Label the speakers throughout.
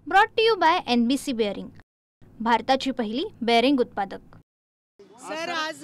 Speaker 1: Brought to you by NBC bearing, भारताची पहिली bearing उत्पादक।
Speaker 2: सर, आज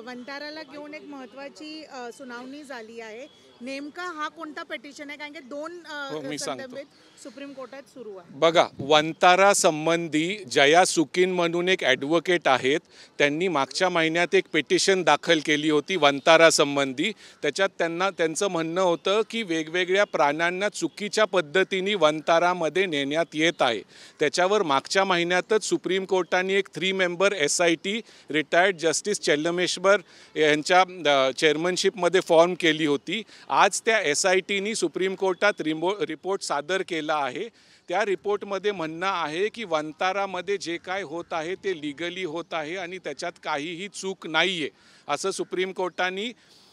Speaker 2: वंताराला घेऊन एक महत्त्वाची सुनावणी झाली आहे। नेमका हा कोणता पिटिशन आहे? कारण की दोन संदर्भात सुप्रीम कोर्टात सुरू आहे।
Speaker 3: बघा, वंतारा संबंधी जया सुकीन म्हणून एक ॲडव्होकेट आहेत, त्यांनी मागच्या महिन्यात एक पिटिशन दाखल केली होती वंतारा संबंधी। त्याच्यात त्यांचं म्हणणं होतं की वेगवेगळ्या प्राण्यांना चुकीच्या पद्धतीने वंतारामध्ये नेण्यात येत आहे। त्याच्यावर मागच्या महिन्यातच सुप्रीम कोर्टाने एक 3 मेंबर SIT रिटायर्ड जस्टिस चेल्लमेश्वर यांच्या चेअरमनशिपमध्ये फॉर्म केली होती। आज त्या SITनी सुप्रीम कोर्टात रिपोर्ट सादर केला आहे। त्या रिपोर्टमध्ये म्हणणं आहे की वंतारामध्ये जे काय होत आहे ते लीगली होत आहे आणि त्याच्यात काहीही चूक नाही आहे असं सुप्रीम कोर्टाने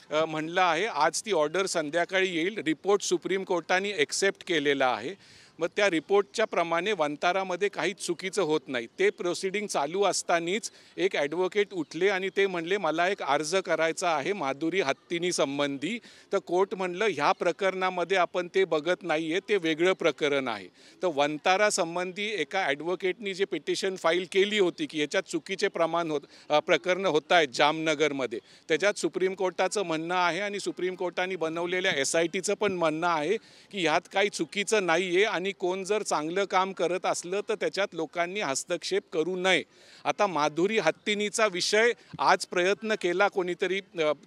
Speaker 3: म्हणलं आहे। आज ती ऑर्डर संध्याकाळी येईल। रिपोर्ट सुप्रीम कोर्टाने एक्सेप्ट केलेला आहे। मग त्या रिपोर्टच्या प्रमाणे वंतारामध्ये काहीच चुकीचं होत नाही। ते प्रोसिडिंग चालू असतानाच एक ॲडव्होकेट उठले आणि ते म्हणले मला एक अर्ज करायचा आहे माधुरी हत्तीनी संबंधी। तर कोर्ट म्हणलं ह्या प्रकरणामध्ये आपण ते बघत नाही आहे, ते वेगळं प्रकरण आहे। तर वंतारा संबंधी एका ॲडव्होकेटनी जे पिटिशन फाईल केली होती की याच्यात चुकीचे प्रकरण होत आहेत जामनगरमध्ये, त्याच्यात सुप्रीम कोर्टाचं म्हणणं आहे आणि सुप्रीम कोर्टाने बनवलेल्या SITचं पण म्हणणं आहे की ह्यात काही चुकीचं नाही आहे आणि कोण जर चांगलं काम करत असलं तर त्याच्यात लोकांनी हस्तक्षेप करू नये। आता माधुरी हत्तीनीचा विषय आज प्रयत्न केला कोणीतरी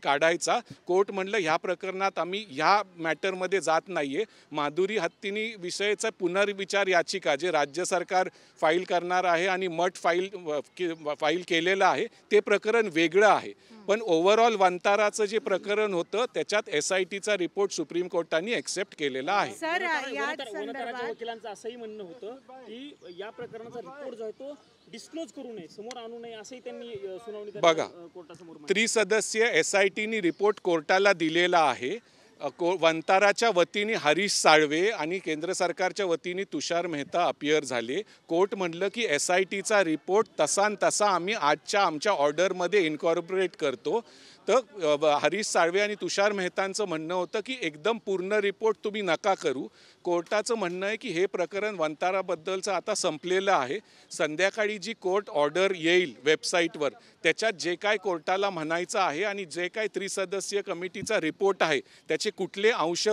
Speaker 3: काढायचा। कोर्ट म्हणलं ह्या प्रकरणात आम्ही ह्या मॅटरमध्ये जात नाही आहे। माधुरी हत्तीनी विषयाचा पुनर्विचार याचिका जे राज्य सरकार फाईल करणार आहे आणि मठ फाईल केलेलं आहे ते प्रकरण वेगळं आहे। पण ओव्हरऑल वंताराचं जे प्रकरण होतं त्याच्यात SITचा रिपोर्ट सुप्रीम कोर्टाने एक्सेप्ट केलेला आहे।
Speaker 2: सर, या संदर्भात
Speaker 4: वकिलांचं असंही म्हणणं होतं की या प्रकरणाचा रिपोर्ट जो आहे तो डिस्क्लोज करू नये, समोर आणू नये, असंही त्यांनी सुनावणी
Speaker 3: बघा,
Speaker 4: कोर्टासमोर
Speaker 3: त्रिसदस्यीय SITनी रिपोर्ट कोर्टाला दिलेला आहे। वंताराच्या वतीने हरीश साळवे आणि केंद्र सरकारच्या वतीने तुषार मेहता अपियर झाले। कोर्ट म्हटलं की SITचा रिपोर्ट तसा आम्ही आमच्या ऑर्डरमध्ये इन्कॉर्पोरेट करतो। तर हरीश साळवे आणि तुषार मेहतांचं म्हणणं होतं की एकदम पूर्ण रिपोर्ट तुम्ही नका करू। कोर्टाचं म्हणणं आहे की हे प्रकरण वंताराबद्दलचं आता संपलेलं आहे। संध्याकाळी जी कोर्ट ऑर्डर येईल वेबसाईटवर त्याच्यात जे काय कोर्टाला म्हणायचं आहे आणि जे काय त्रिसदस्यीय कमिटीचा रिपोर्ट आहे त्याचे कुठले अंश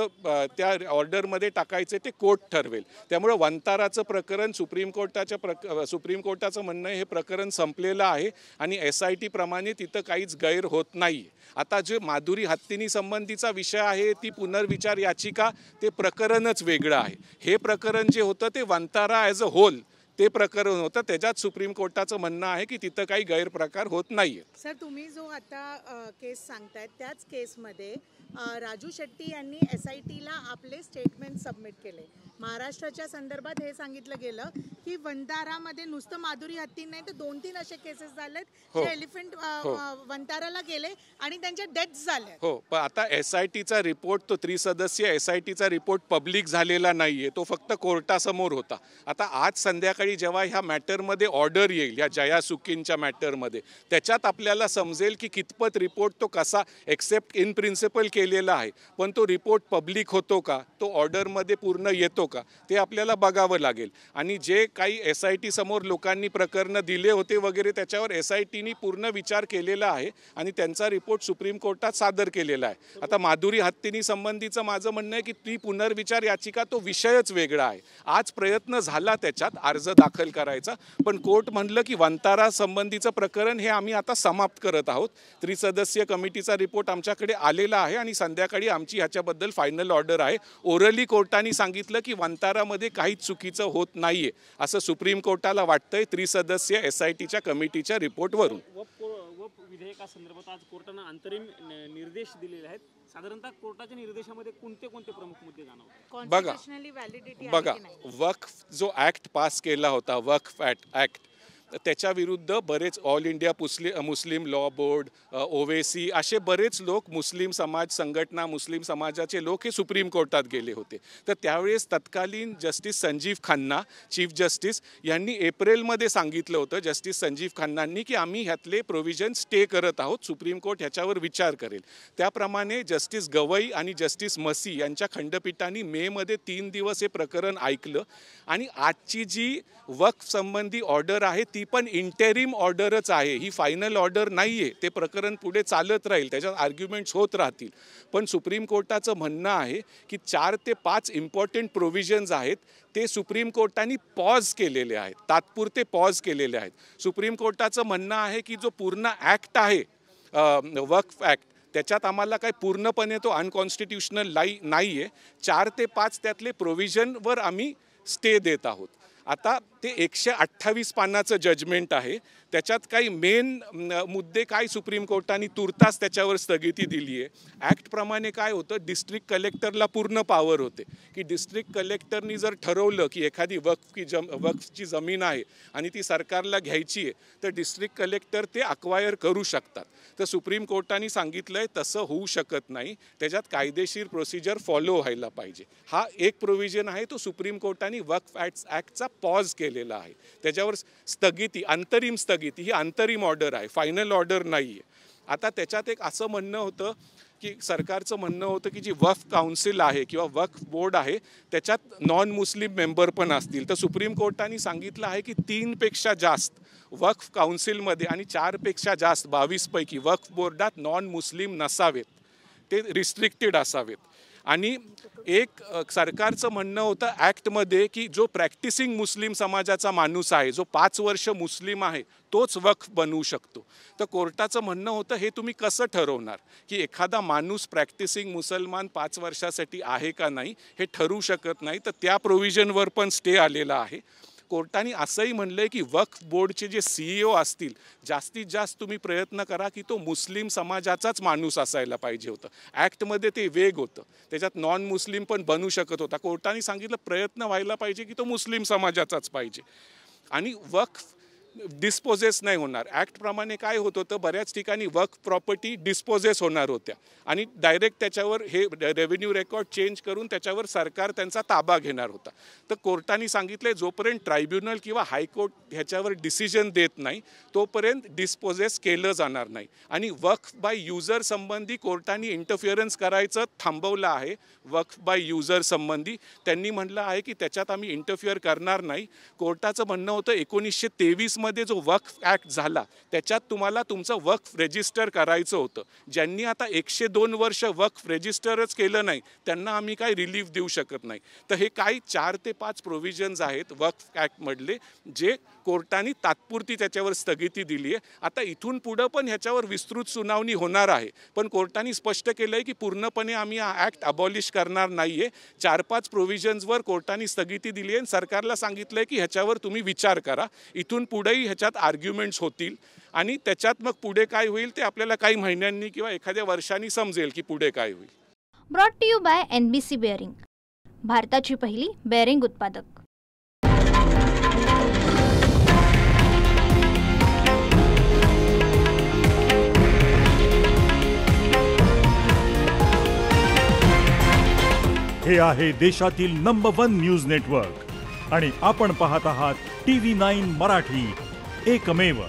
Speaker 3: त्या ऑर्डरमध्ये टाकायचे ते कोर्ट ठरवेल। त्यामुळे वंताराचं प्रकरण सुप्रीम कोर्टाचं म्हणणं आहे हे प्रकरण संपलेलं आहे आणि SIT प्रमाणे तिथं काहीच गैर होत नाही। आता जे माधुरी हत्तीनी संबंधीचा विषय आहे ती पुनर्विचार याचिका ते प्रकरणच वेगळं आहे। हे प्रकरण जे होतं ते वंतारा ॲज अ होल ते प्रकरण होतं, त्याच्यात सुप्रीम कोर्टाचं म्हणणं आहे की तिथं काही गैरप्रकार होत नाहीये।
Speaker 2: सर, तुम्ही जो आता केस सांगतायत त्याच केसमध्ये राजू शेट्टी यांनी SITला आपले स्टेटमेंट सबमिट केले। महाराष्ट्राच्या संदर्भात हे सांगितलं गेलं की वंतारामध्ये नुसतं माधुरी हत्ती नाही तर 2-3 असे केसेस झालेत जे एलिफंट वंताराला गेले आणि त्यांच्या डेथ झाल्या।
Speaker 3: हो, पण आता SITचा रिपोर्ट तो त्रिसदस्यीय SITचा रिपोर्ट पब्लिक झालेला नाहीये, तो फक्त कोर्टासमोर होता। आता आज संध्याकाळी जेव्हा ह्या मॅटरमध्ये ऑर्डर येईल या जया सुकीनच्या मॅटरमध्ये त्याच्यात आपल्याला समजेल की कितपत रिपोर्ट तो कसा एक्सेप्ट इन प्रिन्सिपल केलेला आहे, पण तो रिपोर्ट पब्लिक होतो का, तो ऑर्डरमध्ये पूर्ण येतो का ते आपल्याला बघावं लागेल। आणि जे काही SIT समोर लोकांनी प्रकरणं दिले होते वगैरे त्याच्यावर SITनी पूर्ण विचार केलेला आहे आणि त्यांचा रिपोर्ट सुप्रीम कोर्टात सादर केलेला आहे। आता माधुरी हत्तीनी संबंधीचं माझं म्हणणं आहे की ती पुनर्विचार याचिका तो विषयच वेगळा आहे। आज प्रयत्न झाला त्याच्यात अर्ज दाखल करायचा, पण कोर्ट म्हणलं की वंतारा संबंधीचं प्रकरण हे आम्ही आता समाप्त करत आहोत। त्रिसदस्यीय कमिटीचा रिपोर्ट आमच्याकडे आलेला आहे आणि संध्याकाळी आमची ह्याच्याबद्दल फायनल ऑर्डर आहे। ओरली कोर्टाने सांगितलं की वंतारामध्ये काहीच चुकीचं होत नाहीये असं सुप्रीम कोर्टाला वाटतंय त्रिसदस्यीय SITच्या कमिटीच्या रिपोर्टवरून।
Speaker 4: वप विधेयकासंदर्भात आज कोर्टानं अंतरिम निर्देश दिलेले आहेत। साधारणतः कोर्टाच्या निर्देशामध्ये कोणते प्रमुख मुद्दे जाणवतात?
Speaker 3: बघा, वक्फ जो ॲक्ट पास केला होता, वक्फ ॲक्ट, त्याच्याविरुद्ध बरेच all India Muslim law board, Owaisi असे बरेच लोक, मुस्लिम समाज संघटना, मुस्लिम समाजाचे लोक हे सुप्रीम कोर्टात गेले होते. तर त्यावेळेस तत्कालीन justice Sanjeev Khanna, chief justice, यांनी एप्रिलमध्ये सांगितलं होतं, जस्टिस संजीव खन्नांनी, की आम्ही ह्यातले प्रोव्हिजन स्टे करत आहोत, सुप्रीम कोर्ट ह्याच्यावर विचार करेल. त्याप्रमाणे जस्टिस गवई आणि जस्टिस मसी यांच्या खंडपीठाने मेमध्ये 3 दिवस हे प्रकरण ऐकलं. आणि आजची जी वक्फ संबंधी ऑर्डर आहे ती पण इंटेरिम ऑर्डरच आहे, ही फायनल ऑर्डर नाही आहे. ते प्रकरण पुढे चालत राहील, त्याच्यात आर्ग्युमेंट्स होत राहतील. पण सुप्रीम कोर्टाचं म्हणणं आहे की 4 ते 5 इम्पॉर्टंट प्रोव्हिजन्स आहेत ते सुप्रीम कोर्टाने पॉज केलेले आहेत, तात्पुरते पॉज केलेले आहेत. सुप्रीम कोर्टाचं म्हणणं आहे की जो पूर्ण ॲक्ट आहे वक्फ ॲक्ट, त्याच्यात आम्हाला काय पूर्णपणे तो अनकॉन्स्टिट्युशनल नाही आहे. 4 ते 5 त्यातले प्रोव्हिजनवर आम्ही स्टे देत आहोत. आता ते 128 पानाचं जजमेंट आहे, त्याच्यात काही मेन मुद्दे काय सुप्रीम कोर्टाने तुर्तास त्याच्यावर स्थगिती दिली आहे. ॲक्टप्रमाणे काय होतं, डिस्ट्रिक्ट कलेक्टरला पूर्ण पॉवर होते की डिस्ट्रिक्ट कलेक्टरनी जर ठरवलं की एखादी वक्फची जमीन आहे आणि ती सरकारला घ्यायची आहे तर डिस्ट्रिक्ट कलेक्टर ते अक्वायर करू शकतात. तर सुप्रीम कोर्टाने सांगितलं आहे तसं होऊ शकत नाही, त्याच्यात कायदेशीर प्रोसिजर फॉलो व्हायला पाहिजे. हा एक प्रोव्हिजन आहे, तो सुप्रीम कोर्टाने वक्फ ॲक्टचा पॉज केलेला आहे. त्याच्यावर स्थगिती, अंतरिम स्थगिती, ही अंतरिम ऑर्डर आहे, फायनल ऑर्डर नाही आहे. आता त्याच्यात एक असं म्हणणं होतं की सरकारचं म्हणणं होतं की जी वक्फ काउन्सिल आहे किंवा वक्फ बोर्ड आहे त्याच्यात नॉन मुस्लिम मेंबर पण असतील. तर सुप्रीम कोर्टाने सांगितलं आहे की 3पेक्षा जास्त वक्फ काउन्सिलमध्ये आणि 4पेक्षा जास्त 22 पैकी वक्फ बोर्डात नॉन मुस्लिम नसावेत, ते रिस्ट्रिक्टेड असावेत. आणि एक सरकारचं म्हणणं होतं ॲक्टमध्ये की जो प्रॅक्टिसिंग मुस्लिम समाजाचा माणूस आहे, जो 5 वर्ष मुस्लिम आहे, तोच वक्फ बनवू शकतो. तर कोर्टाचं म्हणणं होतं हे तुम्ही कसं ठरवणार की एखादा माणूस प्रॅक्टिसिंग मुसलमान 5 वर्षासाठी आहे का नाही हे ठरवू शकत नाही. तर त्या प्रोव्हिजनवर पण स्टे आलेला आहे. कोर्टाने असंही म्हणलं आहे की वक्फ बोर्डचे जे CEO असतील, जास्तीत जास्त तुम्ही प्रयत्न करा की तो मुस्लिम समाजाचाच माणूस असायला पाहिजे होतं. ॲक्टमध्ये ते वेग होतं, त्याच्यात नॉन मुस्लिम पण बनू शकत होता. कोर्टाने सांगितलं प्रयत्न व्हायला पाहिजे की तो मुस्लिम समाजाचाच पाहिजे. आणि वक्फ डिस्पोजेस नाही होणार. ॲक्टप्रमाणे काय होत होतं, बऱ्याच ठिकाणी वक्फ प्रॉपर्टी डिस्पोजेस होणार होत्या आणि डायरेक्ट त्याच्यावर हे रेव्हेन्यू रेकॉर्ड चेंज करून त्याच्यावर सरकार त्यांचा ताबा घेणार होता. तर कोर्टाने सांगितले जोपर्यंत ट्रायब्युनल किंवा हायकोर्ट ह्याच्यावर डिसिजन देत नाही तोपर्यंत डिस्पोजेस केलं जाणार नाही. आणि वक्फ बाय युजर संबंधी कोर्टाने इंटरफिअरन्स करायचं थांबवलं आहे. वक्फ बाय युजर संबंधी त्यांनी म्हटलं आहे की त्याच्यात आम्ही इंटरफिअर करणार नाही. कोर्टाचं म्हणणं होतं 1923 मध्ये जो वक्फ ॲक्ट झाला त्याच्यात तुम्हाला तुमचं वक्फ रजिस्टर करायचं होतं. ज्यांनी आता 102 वर्ष वक्फ रजिस्टरच केलं नाही त्यांना आम्ही काय रिलीफ देऊ शकत नाही. तर हे काही 4 ते 5 प्रोव्हिजन्स आहेत वक्फ ॲक्टमधले जे कोर्टाने तात्पुरती त्याच्यावर स्थगिती दिली आहे. आता इथून पुढं पण ह्याच्यावर विस्तृत सुनावणी होणार आहे, पण कोर्टाने स्पष्ट केलं आहे की पूर्णपणे आम्ही हा ॲक्ट अबॉलिश करणार नाही आहे. 4-5 प्रोव्हिजन्सवर कोर्टाने स्थगिती दिली आहे. सरकारला सांगितलं आहे की ह्याच्यावर तुम्ही विचार करा. इथून पुढेही ह्याच्यात आर्ग्युमेंट्स होतील आणि त्याच्यात मग पुढे काय होईल ते आपल्याला काही महिन्यांनी किंवा एखाद्या वर्षांनी समजेल की पुढे काय होईल.
Speaker 1: Brought to you by NBC bearing, भारताची पहिली बेअरिंग उत्पादक.
Speaker 5: हे आहे देशातील नंबर 1 न्यूज नेटवर्क आणि आपण पाहत आहात TV9 मराठी, एकमेव.